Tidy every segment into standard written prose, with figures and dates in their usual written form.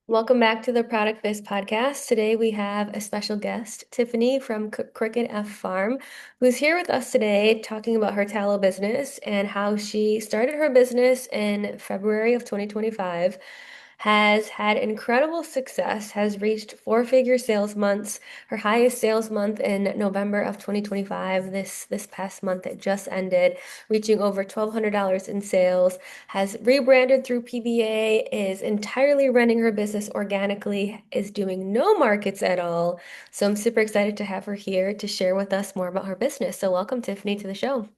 Welcome back to the Product Biz podcast. Today we have a special guest, Tiffany from Cricket F Farm, who's here with us today talking about her tallow business and how she started her business in February of 2025, has had incredible success, has reached four-figure sales months, her highest sales month in November of 2025, this past month that just ended, reaching over $1,200 in sales, has rebranded through PBA, is entirely running her business organically, is doing no markets at all. So I'm super excited to have her here to share with us more about her business. So welcome, Tiffany, to the show.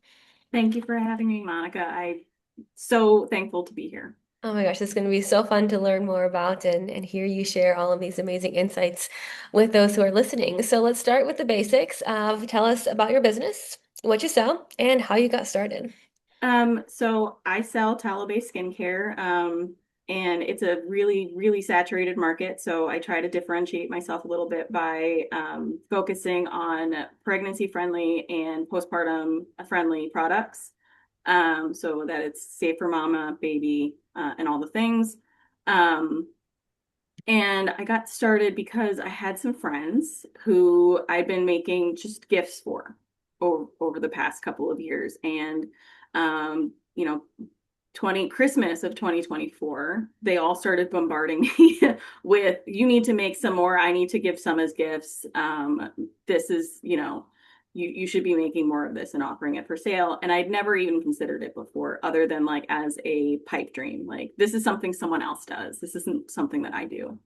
Thank you for having me, Monica. I'm so thankful to be here. Oh my gosh, it's going to be so fun to learn more about and hear you share all of these amazing insights with those who are listening. So let's start with the basics of tell us about your business, what you sell, and how you got started. So I sell tallow-based skincare, and it's a really, really saturated market. So I try to differentiate myself a little bit by focusing on pregnancy-friendly and postpartum-friendly products, so that it's safe for mama, baby, and all the things. Um, And I got started because I had some friends who I'd been making just gifts for over the past couple of years. And, um, you know, 20 Christmas of 2024, they all started bombarding me with, you need to make some more. I need to give some as gifts. This is, you should be making more of this and offering it for sale. And I'd never even considered it before, other than like as a pipe dream. Like, this is something someone else does. This isn't something that I do.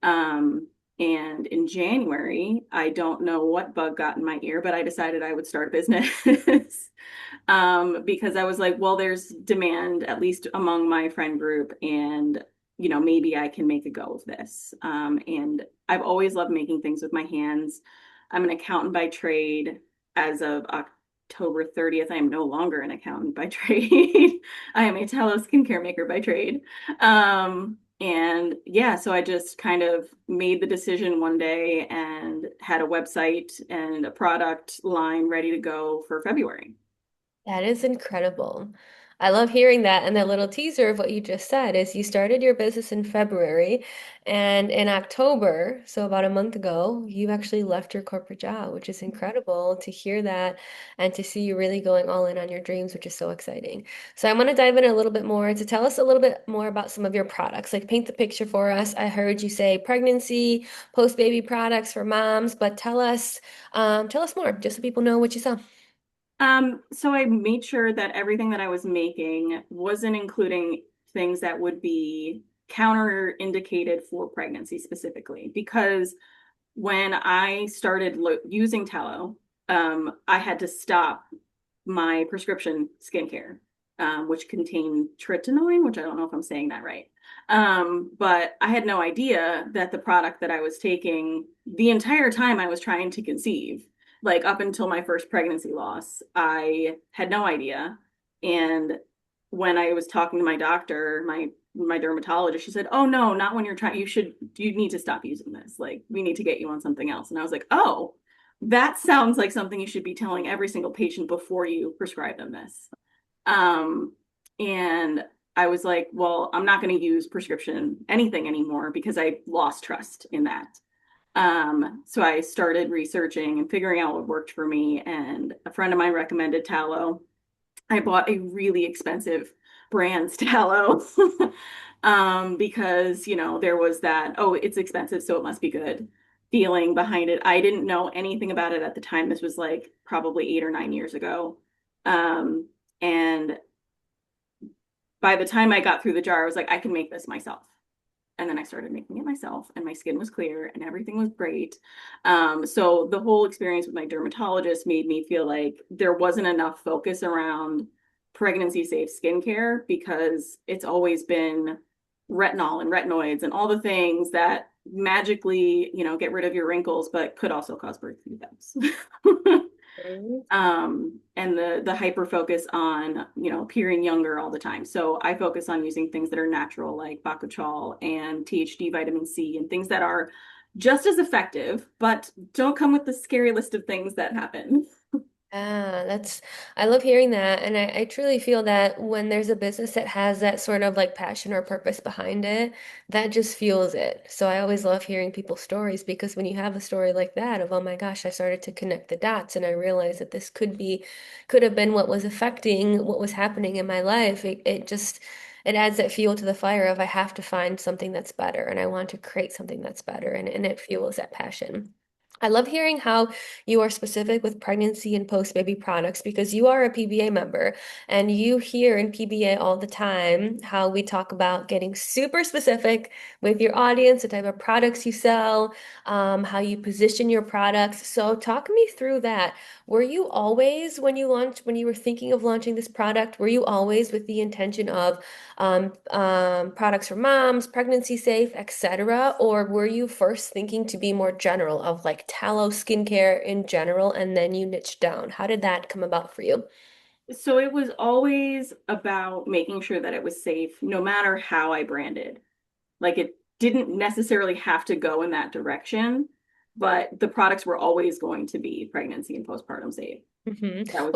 Um, and in January, I don't know what bug got in my ear, but I decided I would start a business. Because I was like, well, there's demand, at least among my friend group, and maybe I can make a go of this. And I've always loved making things with my hands. I'm an accountant by trade. As of October 30th, I am no longer an accountant by trade. I am a tallow skincare maker by trade. And yeah, so I just kind of made the decision one day and had a website and a product line ready to go for February. That is incredible. I love hearing that. And the little teaser of what you just said is you started your business in February, and in October, so about a month ago, you actually left your corporate job, which is incredible to hear that and to see you really going all in on your dreams, which is so exciting. So I want to dive in a little bit more to tell us a little bit more about some of your products. Like paint the picture for us. I heard you say pregnancy, post-baby products for moms, but tell us more, just so people know what you sell. So I made sure that everything that I was making wasn't including things that would be counter indicated for pregnancy specifically, because when I started using tallow, I had to stop my prescription skincare, which contained tretinoin, which I don't know if I'm saying that right. But I had no idea that the product that I was taking the entire time I was trying to conceive, like up until my first pregnancy loss, I had no idea. And when I was talking to my doctor, my dermatologist, she said, "Oh no, not when you're trying. You need to stop using this. Like, we need to get you on something else." And I was like, "Oh, that sounds like something you should be telling every single patient before you prescribe them this." Um, and I was like, well, I'm not going to use prescription anything anymore because I lost trust in that. So I started researching and figuring out what worked for me. And a friend of mine recommended tallow. I bought a really expensive brand's tallow because, there was that, oh, it's expensive, so it must be good feeling behind it. I didn't know anything about it at the time. This was like probably 8 or 9 years ago. Um, and by the time I got through the jar, I was like, I can make this myself. And then I started making it myself, and my skin was clear and everything was great. So the whole experience with my dermatologist made me feel like there wasn't enough focus around pregnancy safe skincare, because it's always been retinol and retinoids and all the things that magically, get rid of your wrinkles, but could also cause birth defects. And the hyper focus on, appearing younger all the time. So I focus on using things that are natural, like bakuchiol and THD vitamin C, and things that are just as effective, but don't come with the scary list of things that happen. I love hearing that. And I truly feel that when there's a business that has that sort of like passion or purpose behind it, that just fuels it. So I always love hearing people's stories because when you have a story like that of, oh my gosh, I started to connect the dots and I realized that this could have been what was affecting what was happening in my life. It adds that fuel to the fire of I have to find something that's better and I want to create something that's better and it fuels that passion. I love hearing how you are specific with pregnancy and post-baby products because you are a PBA member and you hear in PBA all the time how we talk about getting super specific with your audience, the type of products you sell, how you position your products. So talk me through that. Were you always, when you were thinking of launching this product, were you always with the intention of products for moms, pregnancy safe, etc.? Or were you first thinking to be more general of like tallow skincare in general and then you niche down? How did that come about for you? So it was always about making sure that it was safe, no matter how I branded. Like it didn't necessarily have to go in that direction, but the products were always going to be pregnancy and postpartum safe. That was always.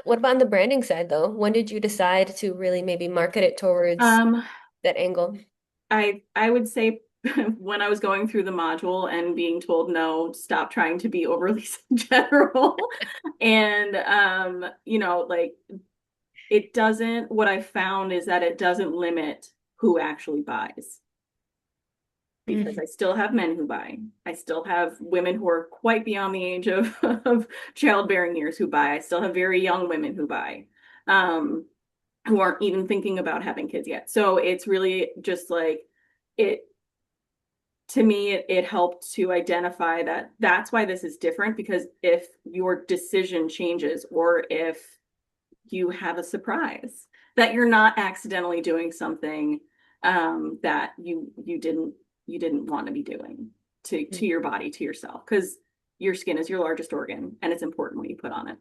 What about on the branding side though? When did you decide to really maybe market it towards Um, that angle? I would say when I was going through the module and being told no, stop trying to be overly general. And like it doesn't, what I found is that it doesn't limit who actually buys. Because Mhm. I still have men who buy. I still have women who are quite beyond the age of childbearing years who buy. I still have very young women who buy, um, who aren't even thinking about having kids yet. So it's really just like it, to me, it helped to identify that that's why this is different because if your decision changes or if you have a surprise, that you're not accidentally doing something that you didn't want to be doing to your body, to yourself, because your skin is your largest organ and it's important what you put on it.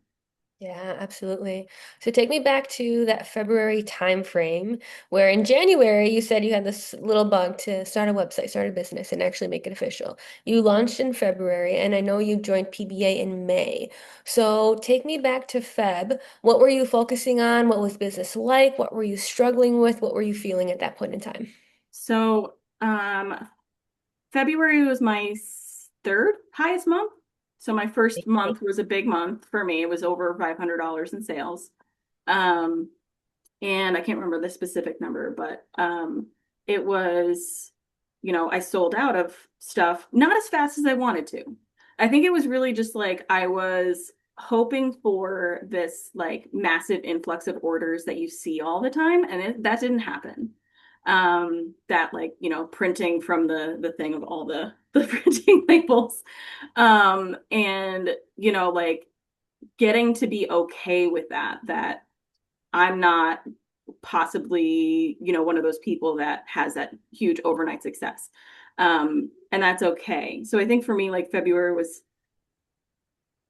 Yeah, absolutely. So take me back to that February time frame where in January you said you had this little bug to start a website, start a business, and actually make it official. You launched in February, and I know you joined PBA in May. So take me back to Feb. What were you focusing on? What was business like? What were you struggling with? What were you feeling at that point in time? So February was my third highest month. So my first month was a big month for me. It was over $500 in sales. Um, and I can't remember the specific number, but it was, I sold out of stuff, not as fast as I wanted to. I think it was really just like I was hoping for this like massive influx of orders that you see all the time, and that didn't happen. That like, printing from the thing of all the printing labels. And like getting to be okay with that I'm not possibly, one of those people that has that huge overnight success. And that's okay. So I think for me, like February was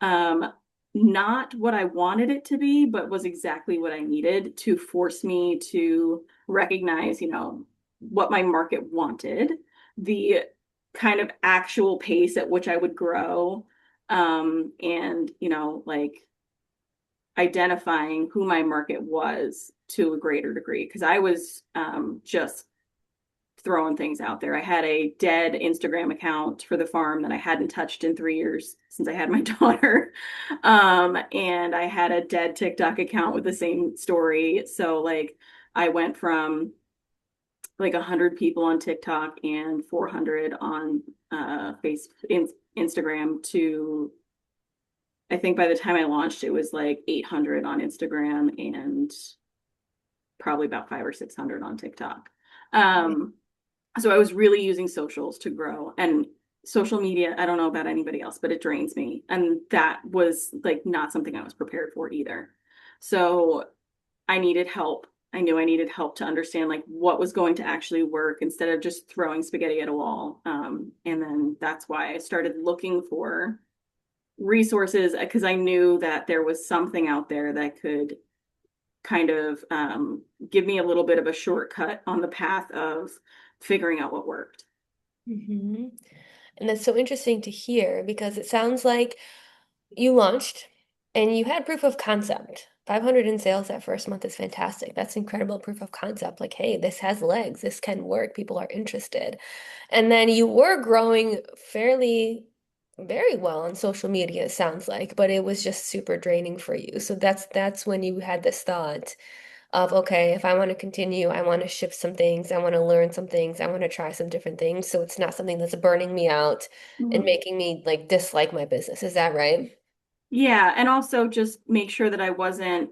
um, not what I wanted it to be, but was exactly what I needed to force me to recognize, what my market wanted, the kind of actual pace at which I would grow, and, like identifying who my market was to a greater degree because I was just throwing things out there. I had a dead Instagram account for the farm that I hadn't touched in 3 years since I had my daughter. And I had a dead TikTok account with the same story. So like I went from like 100 people on TikTok and 400 on Instagram to I think by the time I launched, it was like 800 on Instagram and probably about 500 or 600 on TikTok. Um, so I was really using socials to grow and social media. I don't know about anybody else, but it drains me. And that was like not something I was prepared for either. So I needed help. I knew I needed help to understand like what was going to actually work instead of just throwing spaghetti at a wall. And then that's why I started looking for resources because I knew that there was something out there that could kind of give me a little bit of a shortcut on the path of figuring out what worked. hmm And that's so interesting to hear because it sounds like you launched. And you had proof of concept. 500 in sales that first month is fantastic. That's incredible proof of concept. Like, hey, this has legs. This can work. People are interested. And then you were growing fairly, very well on social media, it sounds like, but it was just super draining for you. So that's when you had this thought of, okay, if I want to continue, I want to shift some things, I want to learn some things, I want to try some different things. So it's not something that's burning me out and Mhm. making me like dislike my business. Is that right? Yeah, and also just make sure that I wasn't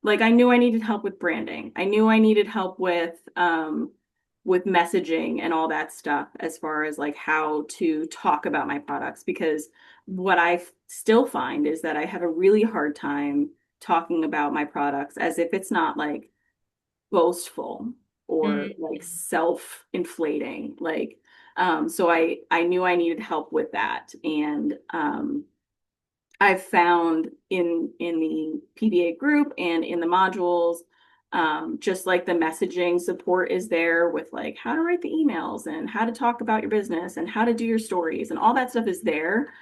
like I knew I needed help with branding. I knew I needed help with messaging and all that stuff as far as like how to talk about my products because what still find is that I have a really hard time talking about my products as if it's not like boastful or Mm. like self-inflating. So I knew I needed help with that. And I've found in the PBA group and in the modules, just like the messaging support is there with like how to write the emails and how to talk about your business and how to do your stories and all that stuff is there.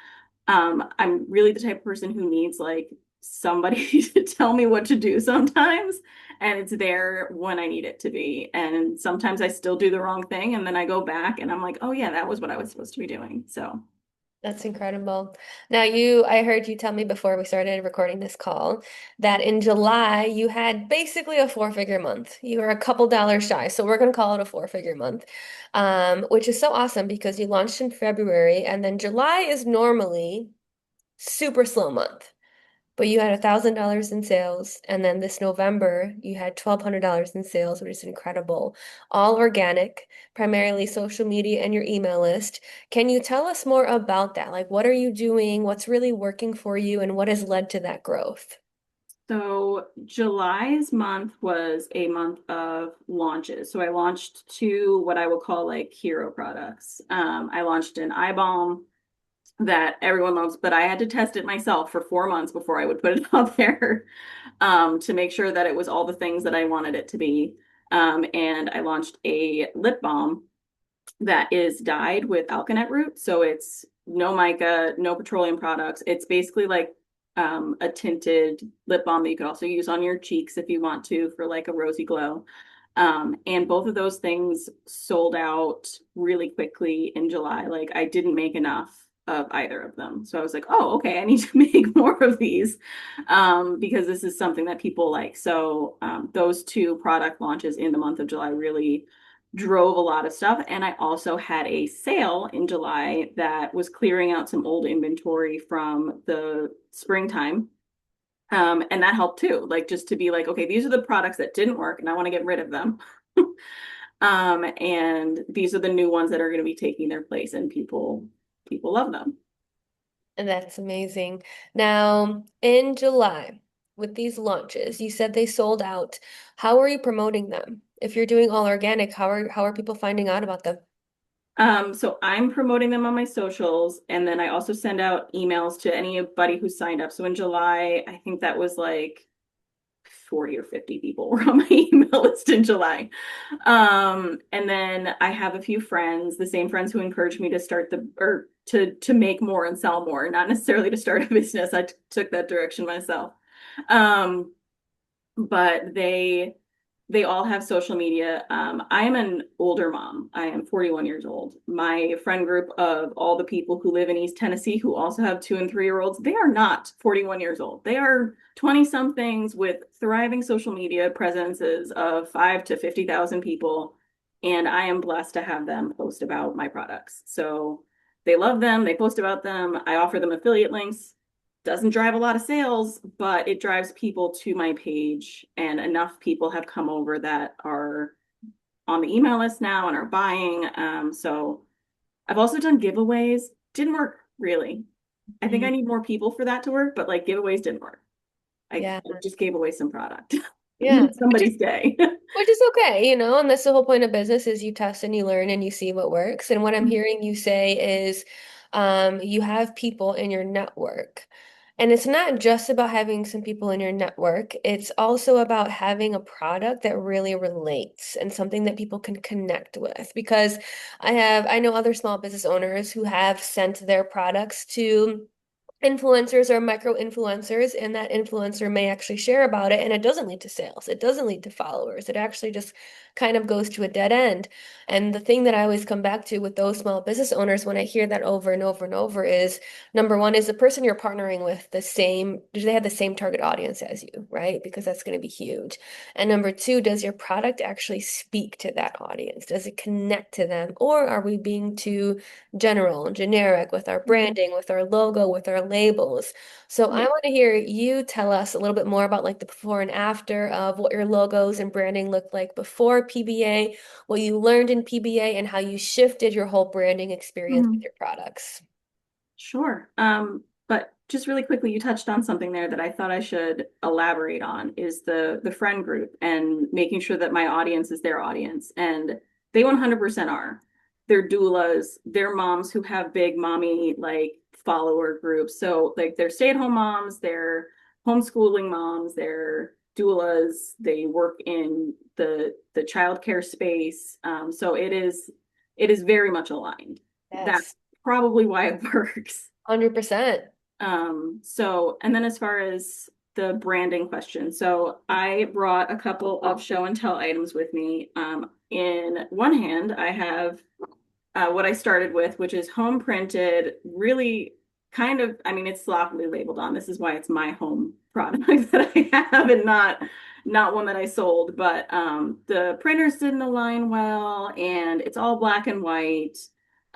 I'm really the type of person who needs like somebody to tell me what to do sometimes, and it's there when I need it to be. And sometimes I still do the wrong thing, and then I go back and I'm like, oh yeah, that was what I was supposed to be doing. So. That's incredible. Now I heard you tell me before we started recording this call that in July you had basically a four-figure month. You were a couple dollars shy, so we're going to call it a four-figure month, which is so awesome because you launched in February and then July is normally super slow month. But you had $1,000 in sales, and then this November you had $1,200 in sales, which is incredible. All organic, primarily social media and your email list. Can you tell us more about that? Like, what are you doing? What's really working for you, and what has led to that growth? So July's month was a month of launches. So I launched two what I would call like hero products. I launched an eye balm that everyone loves, but I had to test it myself for 4 months before I would put it out there to make sure that it was all the things that I wanted it to be. And I launched a lip balm that is dyed with alkanet root. So it's no mica, no petroleum products. It's basically like a tinted lip balm that you could also use on your cheeks if you want to for like a rosy glow. And both of those things sold out really quickly in July. Like I didn't make enough of either of them. So I was like, oh, okay, I need to make more of these because this is something that people like. So those two product launches in the month of July really drove a lot of stuff. And I also had a sale in July that was clearing out some old inventory from the springtime. And that helped too, like just to be like, okay, these are the products that didn't work and I want to get rid of them. And these are the new ones that are going to be taking their place and people love them. And that's amazing. Now, in July, with these launches, you said they sold out. How are you promoting them? If you're doing all organic, how are people finding out about them? So I'm promoting them on my socials, and then I also send out emails to anybody who signed up. So in July, I think that was like 40 or 50 people were on my email list in July. And then I have a few friends, the same friends who encouraged me to start the or to make more and sell more, not necessarily to start a business. I took that direction myself. Um, but they all have social media. I am an older mom. I am 41 years old. My friend group of all the people who live in East Tennessee who also have 2 and 3 year olds, they are not 41 years old. They are 20 somethings with thriving social media presences of 5 to 50,000 people. And I am blessed to have them post about my products. So they love them. They post about them. I offer them affiliate links. Doesn't drive a lot of sales, but it drives people to my page, and enough people have come over that are on the email list now and are buying. So I've also done giveaways. Didn't work really. I think I Mm, need more people for that to work, but like giveaways didn't work. I yeah. just gave away some product. Yeah. Made somebody's day. Which is okay, and that's the whole point of business is you test and you learn and you see what works. And what I'm hearing you say is you have people in your network. And it's not just about having some people in your network. It's also about having a product that really relates and something that people can connect with. Because I know other small business owners who have sent their products to influencers or micro influencers, and that influencer may actually share about it, and it doesn't lead to sales. It doesn't lead to followers. It actually just kind of goes to a dead end. And the thing that I always come back to with those small business owners when I hear that over and over and over is number one, is the person you're partnering with the same, do they have the same target audience as you, right? Because that's going to be huge. And number two, does your product actually speak to that audience? Does it connect to them? Or are we being too general and generic with our Mhm. branding, with our logo, with our labels? So I Yeah. want to hear you tell us a little bit more about like the before and after of what your logos and branding looked like before PBA, what you learned in PBA, and how you shifted your whole branding experience with Mhm. your products. Sure. But just really quickly, you touched on something there that I thought I should elaborate on is the friend group and making sure that my audience is their audience. And they 100% are. They're doulas, they're moms who have big mommy like follower groups. So like they're stay-at-home moms, they're homeschooling moms, they're doulas, they work in the childcare space. So it is very much aligned. Yes, That's probably why it works. 100%. And then as far as the branding question, so I brought a couple of show and tell items with me. In one hand, I have what I started with, which is home printed, really kind of, I mean, it's sloppily labeled on. This is why it's my home product that I have and not one that I sold. But the printers didn't align well, and it's all black and white.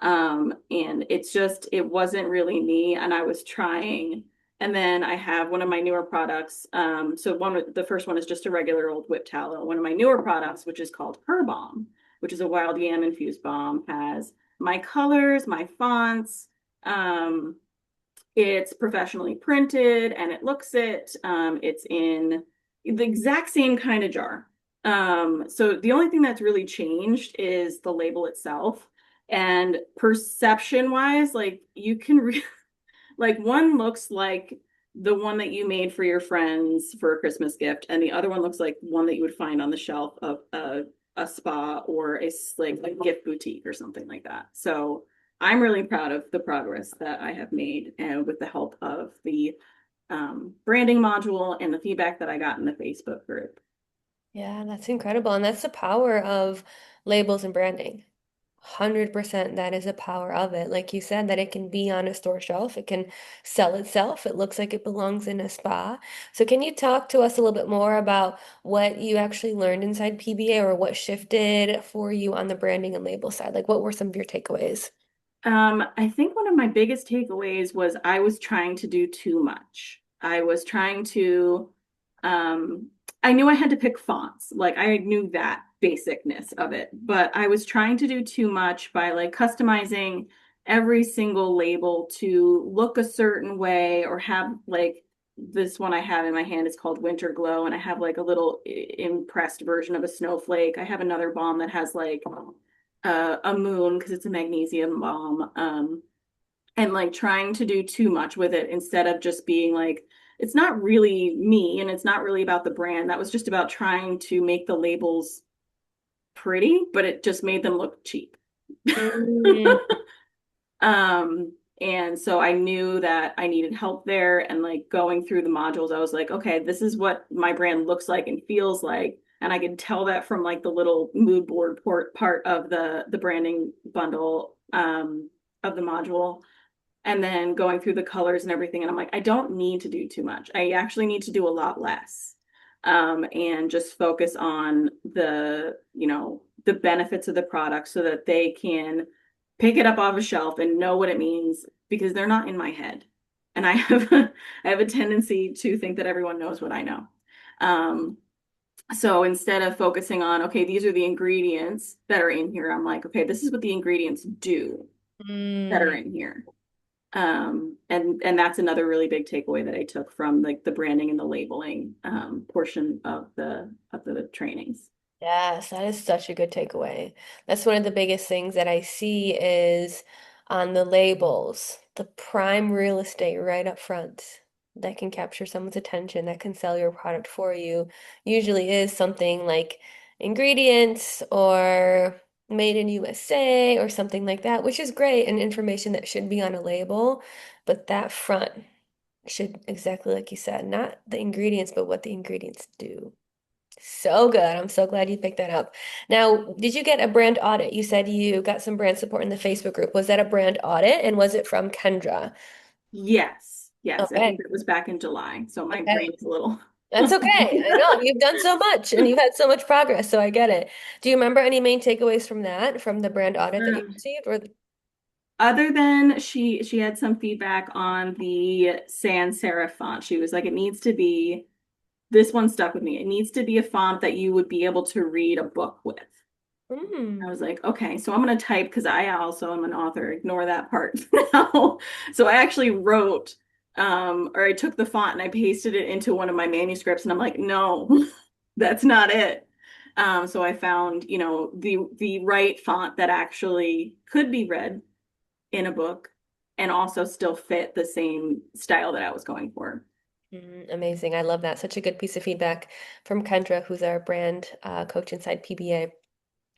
And it wasn't really me, and I was trying. And then I have one of my newer products. The first one is just a regular old whip tallow. One of my newer products, which is called Her Balm, which is a wild yam infused balm, has my colors, my fonts. Um, it's professionally printed and it looks it. It's in the exact same kind of jar. So the only thing that's really changed is the label itself. And perception wise, like you can like one looks like the one that you made for your friends for a Christmas gift, and the other one looks like one that you would find on the shelf of a spa or like gift boutique or something like that. So I'm really proud of the progress that I have made, and with the help of the branding module and the feedback that I got in the Facebook group. Yeah, that's incredible. And that's the power of labels and branding. 100% that is a power of it. Like you said, that it can be on a store shelf, it can sell itself. It looks like it belongs in a spa. So can you talk to us a little bit more about what you actually learned inside PBA or what shifted for you on the branding and label side? Like what were some of your takeaways? I think one of my biggest takeaways was I was trying to do too much. I was trying to, um, I knew I had to pick fonts. Like I knew that basicness of it, but I was trying to do too much by like customizing every single label to look a certain way or have like this one I have in my hand is called Winter Glow, and I have like a little impressed version of a snowflake. I have another balm that has like a moon because it's a magnesium balm. And like trying to do too much with it instead of just being like, it's not really me and it's not really about the brand. That was just about trying to make the labels pretty, but it just made them look cheap. Mm, And so I knew that I needed help there. And like going through the modules, I was like, okay, this is what my brand looks like and feels like. And I could tell that from like the little mood board part of the branding bundle of the module. And then going through the colors and everything. And I'm like, I don't need to do too much. I actually need to do a lot less. And just focus on the benefits of the product so that they can pick it up off a shelf and know what it means because they're not in my head. And I have I have a tendency to think that everyone knows what I know. Um, so instead of focusing on, okay, these are the ingredients that are in here, I'm like, okay, this is what the ingredients do that are mm. in here. And that's another really big takeaway that I took from like the branding and the labeling portion of the trainings. Yes, that is such a good takeaway. That's one of the biggest things that I see is on the labels, the prime real estate right up front that can capture someone's attention, that can sell your product for you, usually is something like ingredients or made in USA or something like that, which is great and information that should be on a label. But that front, Should exactly like you said, not the ingredients, but what the ingredients do. So good. I'm so glad you picked that up. Now, did you get a brand audit? You said you got some brand support in the Facebook group. Was that a brand audit and was it from Kendra? Yes, yes. I think Okay. it was back in July. So my Okay. brain is a little. That's okay. I know you've done so much and you've had so much progress, so I get it. Do you remember any main takeaways from that, from the brand audit that you Um, received? Or Other than she had some feedback on the sans serif font. She was like, it needs to be, this one stuck with me. It needs to be a font that you would be able to read a book with. I mm, was like, okay, so I'm going to type because I also am an author. Ignore that part now. So I actually wrote, or I took the font and I pasted it into one of my manuscripts, and I'm like, no, that's not it. So I found, the right font that actually could be read in a book and also still fit the same style that I was going for. amazing. I love that. Such a good piece of feedback from Kendra, who's our brand coach inside PBA.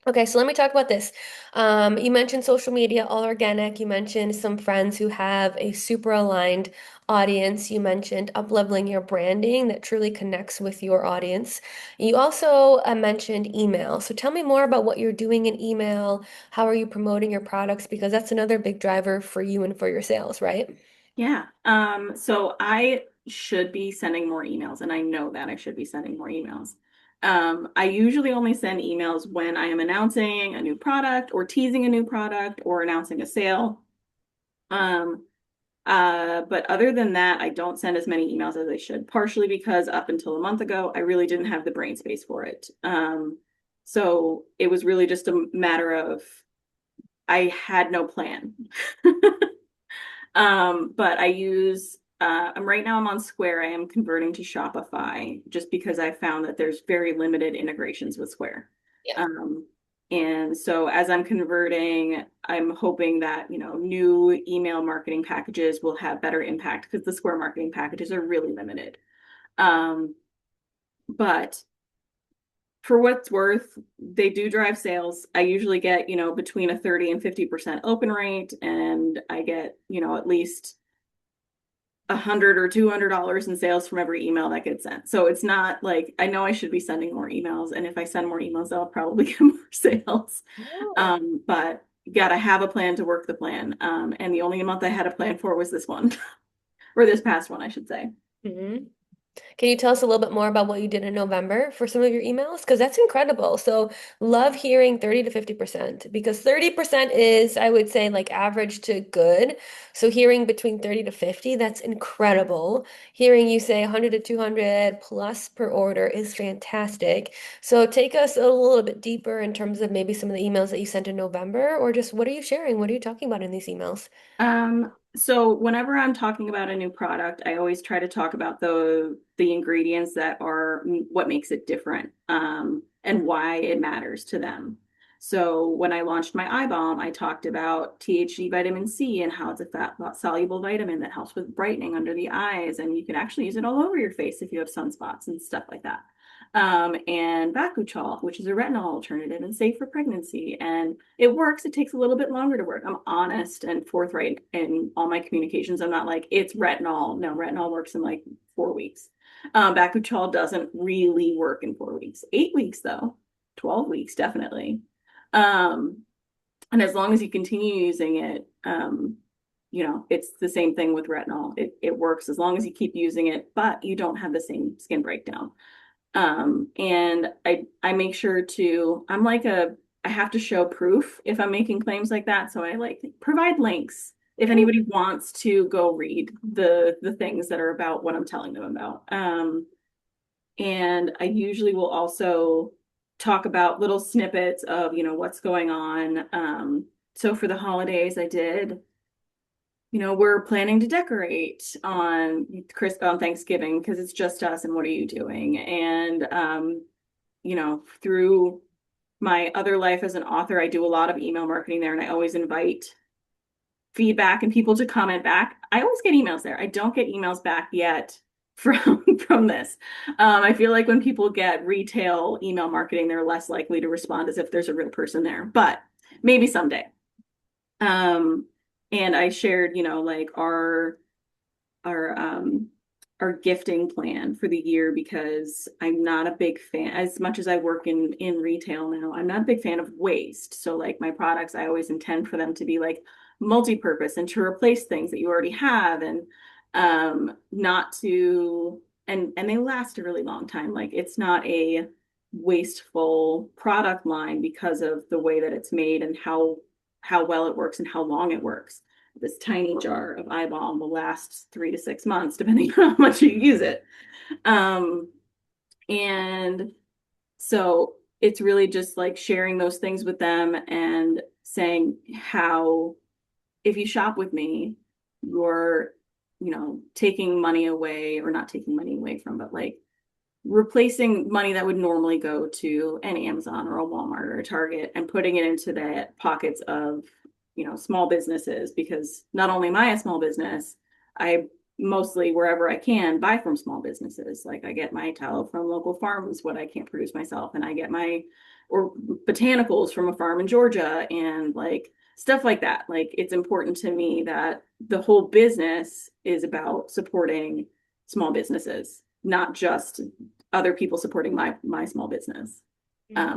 Okay, so let me talk about this. You mentioned social media, all organic. You mentioned some friends who have a super aligned audience. You mentioned up-leveling your branding that truly connects with your audience. You also mentioned email. So tell me more about what you're doing in email. How are you promoting your products? Because that's another big driver for you and for your sales, right? Yeah. So I should be sending more emails, and I know that I should be sending more emails. I usually only send emails when I am announcing a new product or teasing a new product or announcing a sale. Um, but other than that, I don't send as many emails as I should, partially because up until a month ago, I really didn't have the brain space for it. So it was really just a matter of I had no plan. But I use right now I'm on Square. I am converting to Shopify just because I found that there's very limited integrations with Square. Yeah. Um, and so as I'm converting, I'm hoping that, new email marketing packages will have better impact because the Square marketing packages are really limited. Um, but for what it's worth, they do drive sales. I usually get, between a 30 and 50% open rate, and I get, at least $100 or $200 in sales from every email that gets sent. So it's not like I know I should be sending more emails, and if I send more emails, I'll probably get more sales. Oh. But you gotta have a plan to work the plan. And the only month I had a plan for was this one, or this past one, I should say. Mhm. Can you tell us a little bit more about what you did in November for some of your emails? Because that's incredible. So, love hearing 30 to 50% because 30% is, I would say, like average to good. So, hearing between 30 to 50, that's incredible. Hearing you say 100 to 200 plus per order is fantastic. So, take us a little bit deeper in terms of maybe some of the emails that you sent in November, or just what are you sharing? What are you talking about in these emails? So whenever I'm talking about a new product, I always try to talk about the ingredients that are what makes it different, and why it matters to them. So when I launched my eye balm, I talked about THC vitamin C and how it's a fat soluble vitamin that helps with brightening under the eyes, and you can actually use it all over your face if you have sunspots and stuff like that. And Bakuchiol, which is a retinol alternative and safe for pregnancy. And it works. It takes a little bit longer to work. I'm honest and forthright in all my communications. I'm not like, it's retinol. No, retinol works in like 4 weeks. Bakuchiol doesn't really work in 4 weeks. 8 weeks, though. 12 weeks, definitely. Um, and as long as you continue using it, it's the same thing with retinol. It works as long as you keep using it, but you don't have the same skin breakdown. And I make sure to I'm like I have to show proof if I'm making claims like that. So I like provide links if anybody wants to go read the things that are about what I'm telling them about. And I usually will also talk about little snippets of, what's going on. So for the holidays, I did, we're planning to decorate on Thanksgiving because it's just us and what are you doing? And through my other life as an author, I do a lot of email marketing there, and I always invite feedback and people to comment back. I always get emails there. I don't get emails back yet from this. I feel like when people get retail email marketing, they're less likely to respond as if there's a real person there, but maybe someday. Um, and I shared, like our our our gifting plan for the year because I'm not a big fan, as much as I work in retail now, I'm not a big fan of waste. So like my products, I always intend for them to be like multi-purpose and to replace things that you already have and not to and they last a really long time. Like it's not a wasteful product line because of the way that it's made and how well it works and how long it works. This tiny jar of eye balm will last 3 to 6 months, depending on how much you use it. Um, and so it's really just like sharing those things with them and saying how, if you shop with me, you're, taking money away or not taking money away from, but like replacing money that would normally go to an Amazon or a Walmart or a Target and putting it into the pockets of, small businesses because not only am I a small business, I mostly wherever I can buy from small businesses. Like I get my tallow from local farms, what I can't produce myself, and I get my or botanicals from a farm in Georgia and like stuff like that. Like it's important to me that the whole business is about supporting small businesses, not just other people supporting my small business.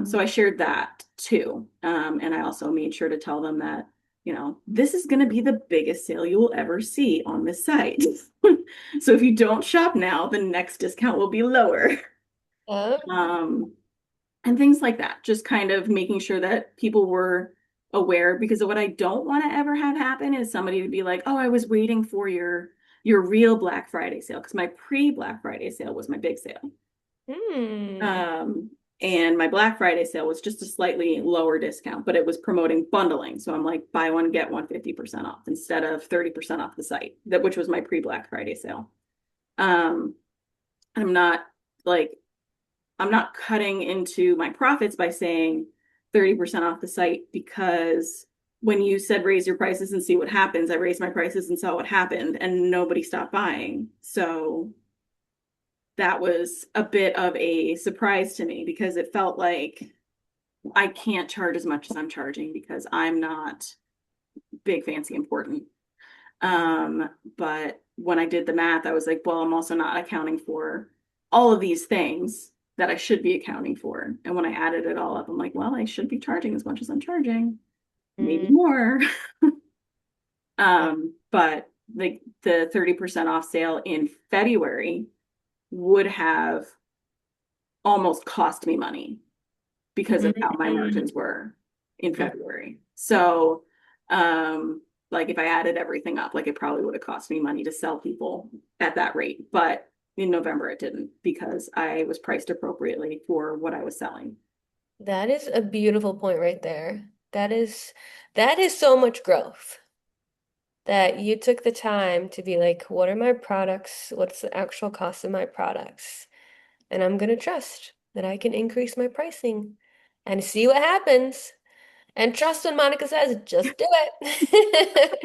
So I shared that too. And I also made sure to tell them that, this is going to be the biggest sale you will ever see on this site. So if you don't shop now, the next discount will be lower. Oh. Um, and things like that, just kind of making sure that people were aware because of what I don't want to ever have happen is somebody to be like, oh, I was waiting for your real Black Friday sale because my pre-Black Friday sale was my big sale. Hmm. Um, and my Black Friday sale was just a slightly lower discount, but it was promoting bundling. So I'm like, buy one, get one 50% off instead of 30% off the site, that which was my pre-Black Friday sale. Um, I'm not like, I'm not cutting into my profits by saying 30% off the site because when you said raise your prices and see what happens, I raised my prices and saw what happened and nobody stopped buying. So that was a bit of a surprise to me because it felt like I can't charge as much as I'm charging because I'm not big, fancy, important. Um, but when I did the math, I was like, well, I'm also not accounting for all of these things that I should be accounting for. And when I added it all up, I'm like, well, I should be charging as much as I'm charging, maybe Mm. more. But the 30% off sale in February would have almost cost me money because of how my Mm. margins were in Mm. February. So, um, like if I added everything up, like it probably would have cost me money to sell people at that rate. But in November it didn't because I was priced appropriately for what I was selling. That is a beautiful point right there. That is so much growth that you took the time to be like, what are my products? What's the actual cost of my products? And I'm gonna trust that I can increase my pricing and see what happens. And trust when Monica says, just do it.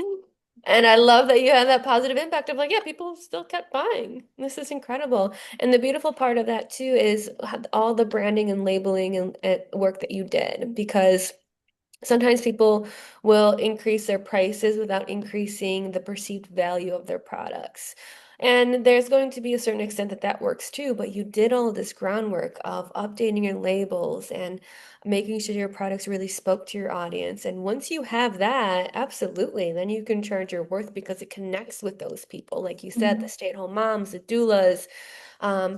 And I love that you had that positive impact of like, yeah, people still kept buying. This is incredible. And the beautiful part of that too is all the branding and labeling and work that you did because sometimes people will increase their prices without increasing the perceived value of their products. And there's going to be a certain extent that that works too, but you did all this groundwork of updating your labels and making sure your products really spoke to your audience. And once you have that, absolutely, then you can charge your worth because it connects with those people. Like you said, the Mhm. stay-at-home moms, the doulas,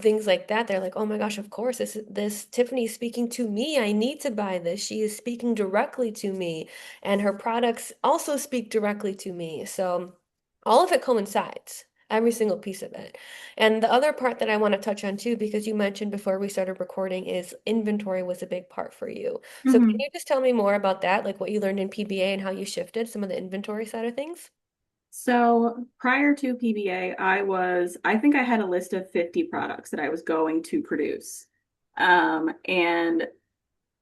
things like that. They're like, oh my gosh, of course, this Tiffany is speaking to me. I need to buy this. She is speaking directly to me, and her products also speak directly to me. So all of it coincides. Every single piece of it. And the other part that I want to touch on too, because you mentioned before we started recording, is inventory was a big part for you. So can you Mhm. just tell me more about that, like what you learned in PBA and how you shifted some of the inventory side of things? So prior to PBA, I think I had a list of 50 products that I was going to produce. And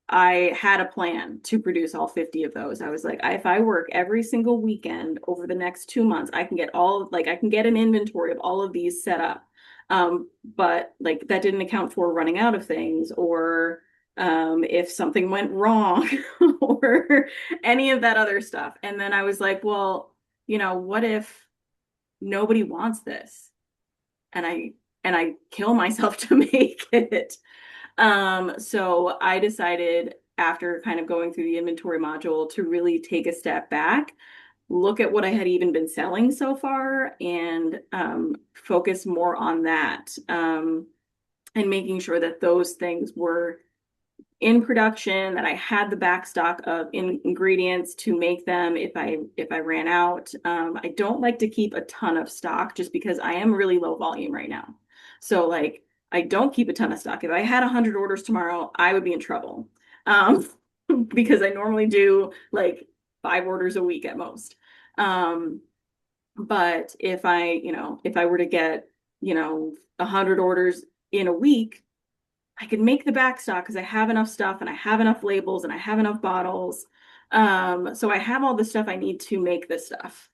I had a plan to produce all 50 of those. I was like, if I work every single weekend over the next 2 months, I can get an inventory of all of these set up. But like that didn't account for running out of things or if something went wrong or any of that other stuff. And then I was like, well, what if nobody wants this. And I kill myself to make it. So I decided after kind of going through the inventory module to really take a step back, look at what I had even been selling so far, and focus more on that, and making sure that those things were in production, that I had the back stock of ingredients to make them if I ran out. I don't like to keep a ton of stock just because I am really low volume right now. So like I don't keep a ton of stock. If I had 100 orders tomorrow, I would be in trouble. Um, because I normally do like 5 orders a week at most. Um, but if I were to get, 100 orders in a week, I could make the back stock because I have enough stuff and I have enough labels and I have enough bottles. So I have all the stuff I need to make this stuff.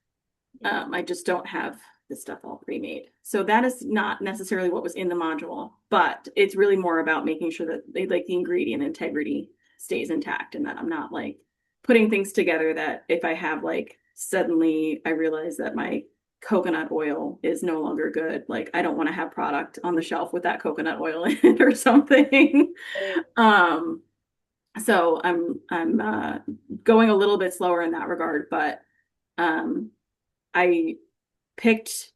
I just don't have the stuff all pre-made. So that is not necessarily what was in the module, but it's really more about making sure that like the ingredient integrity stays intact and that I'm not like putting things together that if I have like suddenly I realize that my coconut oil is no longer good. Like I don't want to have product on the shelf with that coconut oil in it or something. Um, so I'm going a little bit slower in that regard, but um I picked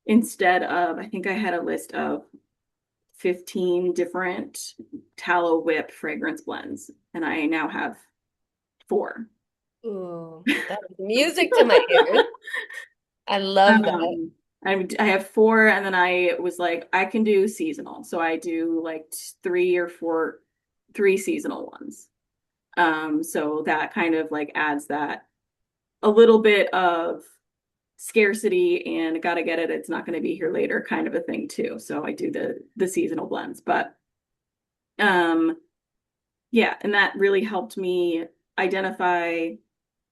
instead of, I think I had a list of 15 different tallow whip fragrance blends, and I now have 4. Ooh, that is music to my ears. I love that. Um, I have 4, and then I was like, I can do seasonal. So I do like 3 seasonal ones. So that kind of like adds that a little bit of scarcity and gotta get it, it's not going to be here later kind of a thing too. So I do the seasonal blends, but um yeah, and that really helped me identify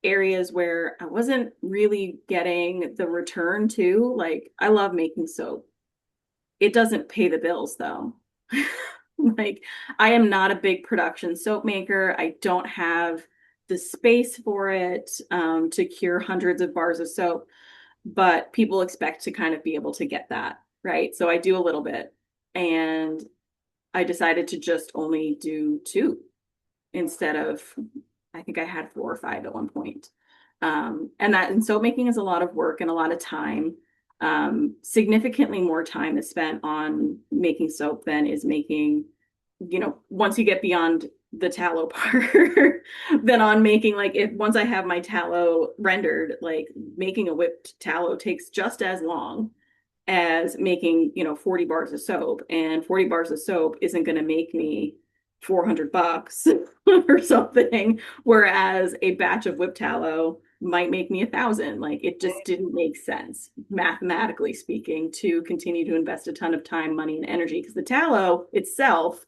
areas where I wasn't really getting the return to. Like I love making soap. It doesn't pay the bills though. Like I am not a big production soap maker. I don't have the space for it to cure hundreds of bars of soap, but people expect to kind of be able to get that, right? So I do a little bit, and I decided to just only do 2 instead of, I think I had 4 or 5 at one point. And soap making is a lot of work and a lot of time. Significantly more time is spent on making soap than is making, once you get beyond the tallow part, than on making, like, if once I have my tallow rendered, like making a whipped tallow takes just as long as making, 40 bars of soap, and 40 bars of soap isn't going to make me $400 or something, whereas a batch of whipped tallow might make me 1,000. Like it just didn't make sense, mathematically speaking, to continue to invest a ton of time, money, and energy, because the tallow itself,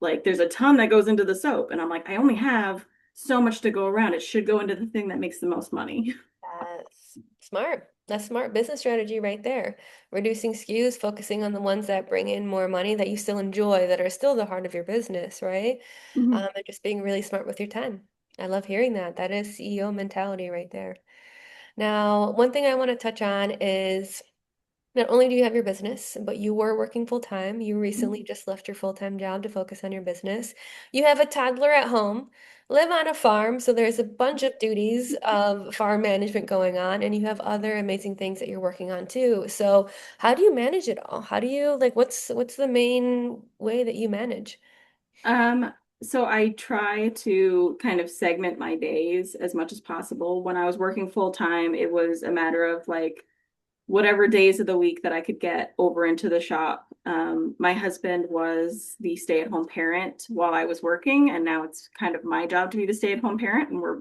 like there's a ton that goes into the soap, and I'm like, I only have so much to go around. It should go into the thing that makes the most money. That's smart. That's smart business strategy right there. Reducing SKUs, focusing on the ones that bring in more money that you still enjoy, that are still the heart of your business, right? Mhm. And just being really smart with your time. I love hearing that. That is CEO mentality right there. Now, one thing I want to touch on is not only do you have your business, but you were working full time. You recently just left your full-time job to focus on your business. You have a toddler at home, live on a farm, so there's a bunch of duties of farm management going on, and you have other amazing things that you're working on too. So, how do you manage it all? How do you like what's the main way that you manage? Um, so I try to kind of segment my days as much as possible. When I was working full time, it was a matter of like whatever days of the week that I could get over into the shop. My husband was the stay-at-home parent while I was working, and now it's kind of my job to be the stay-at-home parent, and we're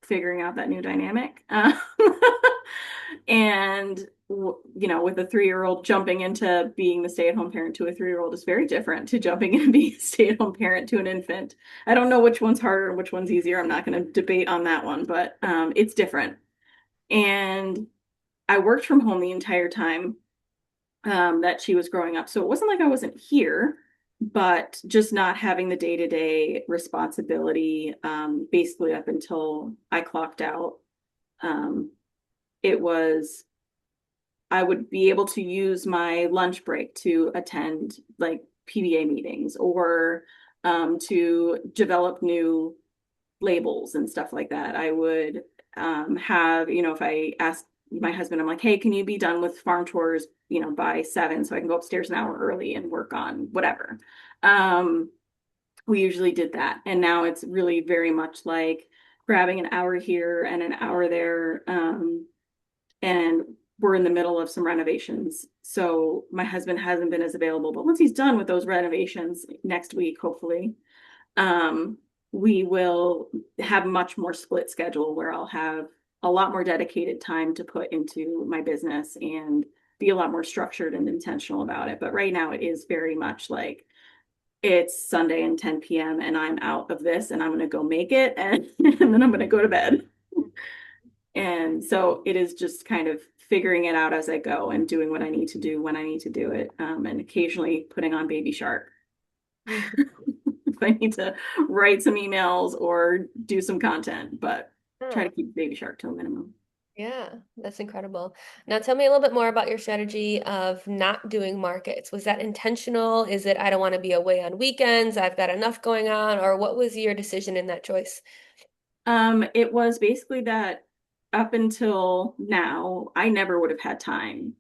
figuring out that new dynamic. And with a 3-year-old, jumping into being the stay-at-home parent to a 3-year-old is very different to jumping into being a stay-at-home parent to an infant. I don't know which one's harder and which one's easier. I'm not going to debate on that one, but it's different. And I worked from home the entire time that she was growing up. So it wasn't like I wasn't here, but just not having the day-to-day responsibility, basically up until I clocked out. Um, it was I would be able to use my lunch break to attend like PBA meetings or to develop new labels and stuff like that. I would have, if I asked my husband, I'm like, hey, can you be done with farm chores, by 7 so I can go upstairs an hour early and work on whatever. Um, we usually did that. And now it's really very much like grabbing an hour here and an hour there. And we're in the middle of some renovations. So my husband hasn't been as available, but once he's done with those renovations next week, hopefully, um, we will have much more split schedule where I'll have a lot more dedicated time to put into my business and be a lot more structured and intentional about it. But right now it is very much like it's Sunday and 10 p.m. and I'm out of this and I'm going to go make it and then I'm going to go to bed. And so it is just kind of figuring it out as I go and doing what I need to do when I need to do it, and occasionally putting on Baby Shark Mhm. if I need to write some emails or do some content, but try to Yeah. keep Baby Shark to a minimum. Yeah, that's incredible. Now tell me a little bit more about your strategy of not doing markets. Was that intentional? Is it I don't want to be away on weekends, I've got enough going on, or what was your decision in that choice? It was basically that up until now, I never would have had time.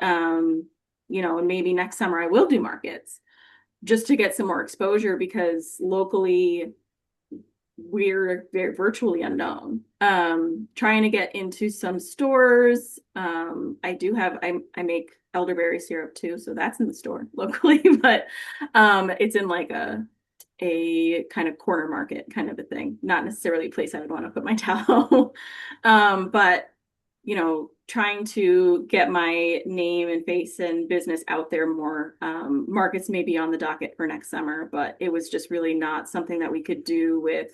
Um, and maybe next summer I will do markets just to get some more exposure because locally we're very virtually unknown. Trying to get into some stores. I make elderberry syrup too, so that's in the store locally, but it's in like a kind of corner market kind of a thing, not necessarily a place I would want to put my tallow. But trying to get my name and face and business out there more. Markets may be on the docket for next summer, but it was just really not something that we could do with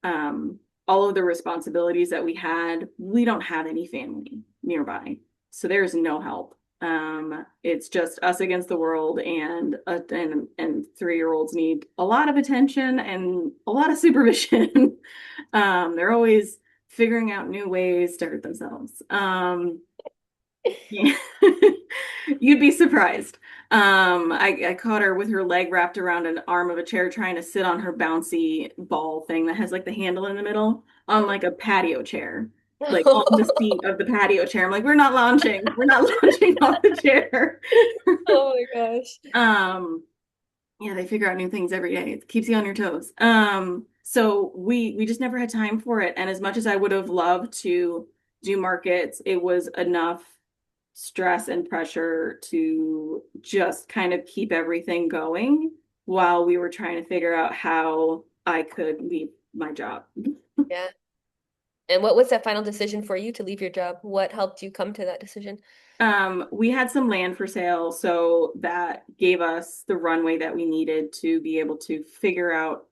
um, all of the responsibilities that we had. We don't have any family nearby, so there's no help. It's just us against the world, and 3-year-olds need a lot of attention and a lot of supervision. They're always figuring out new ways to hurt themselves. Yeah. You'd be surprised. I caught her with her leg wrapped around an arm of a chair trying to sit on her bouncy ball thing that has like the handle in the middle on like a patio chair, like on the seat of the patio chair. I'm like, we're not launching. We're not launching off the chair. Oh my gosh. Um, yeah, they figure out new things every day. It keeps you on your toes. So we just never had time for it. And as much as I would have loved to do markets, it was enough stress and pressure to just kind of keep everything going while we were trying to figure out how I could leave my job. Yeah. And what was that final decision for you to leave your job? What helped you come to that decision? We had some land for sale, so that gave us the runway that we needed to be able to figure out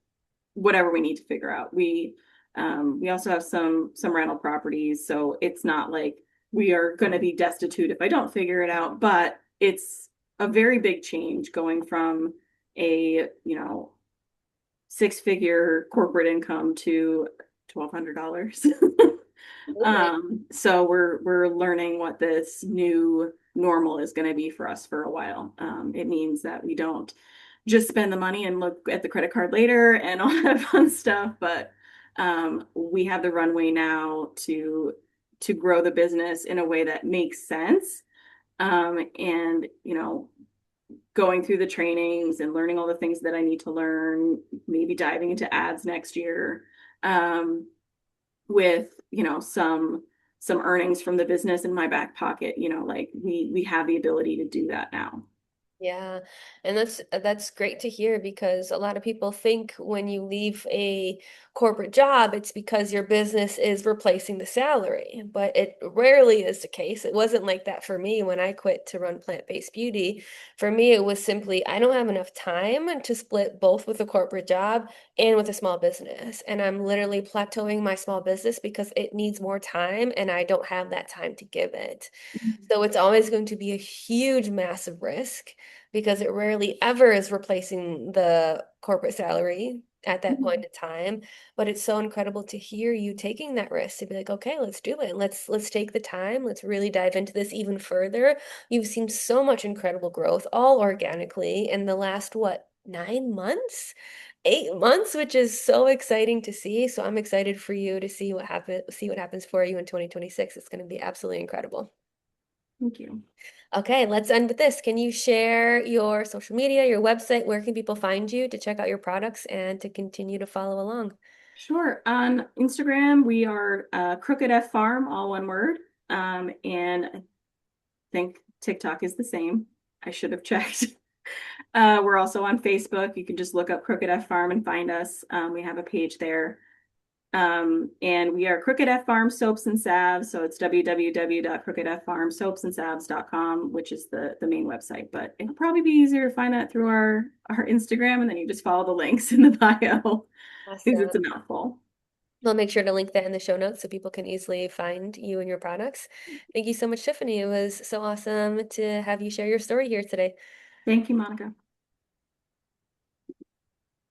whatever we need to figure out. We also have some rental properties, so it's not like we are going to be destitute if I don't figure it out, but it's a very big change going from a, 6-figure corporate income to $1,200. Absolutely. So we're learning what this new normal is going to be for us for a while. It means that we don't just spend the money and look at the credit card later and all that fun stuff, but we have the runway now to grow the business in a way that makes sense. And going through the trainings and learning all the things that I need to learn, maybe diving into ads next year. With some earnings from the business in my back pocket, like we have the ability to do that now. Yeah, and that's great to hear because a lot of people think when you leave a corporate job, it's because your business is replacing the salary, but it rarely is the case. It wasn't like that for me when I quit to run plant-based beauty. For me, it was simply I don't have enough time to split both with a corporate job and with a small business, and I'm literally plateauing my small business because it needs more time and I don't have that time to give it. So it's always going to be a huge, massive risk because it rarely ever is replacing the corporate salary. at that point Mhm. in time. But it's so incredible to hear you taking that risk to be like, okay, let's do it. Let's take the time. Let's really dive into this even further. You've seen so much incredible growth, all organically, in the last what, 9 months? 8 months, which is so exciting to see. So I'm excited for you to see what happens for you in 2026. It's going to be absolutely incredible. Thank you. Okay, let's end with this. Can you share your social media, your website? Where can people find you to check out your products and to continue to follow along? Sure. On Instagram, we are Crooked F Farm, all one word. And I think TikTok is the same. I should have checked. We're also on Facebook. You can just look up Crooked F Farm and find us. We have a page there. And we are Crooked F Farm Soaps and Salves. So it's www.crookedffarmsoapsandsabs.com, which is the main website. But it'll probably be easier to find that through our Instagram, and then you just follow the links in the bio because it's a Awesome. mouthful. We'll make sure to link that in the show notes so people can easily find you and your products. Thank you so much, Tiffany. It was so awesome to have you share your story here today. Thank you, Monica.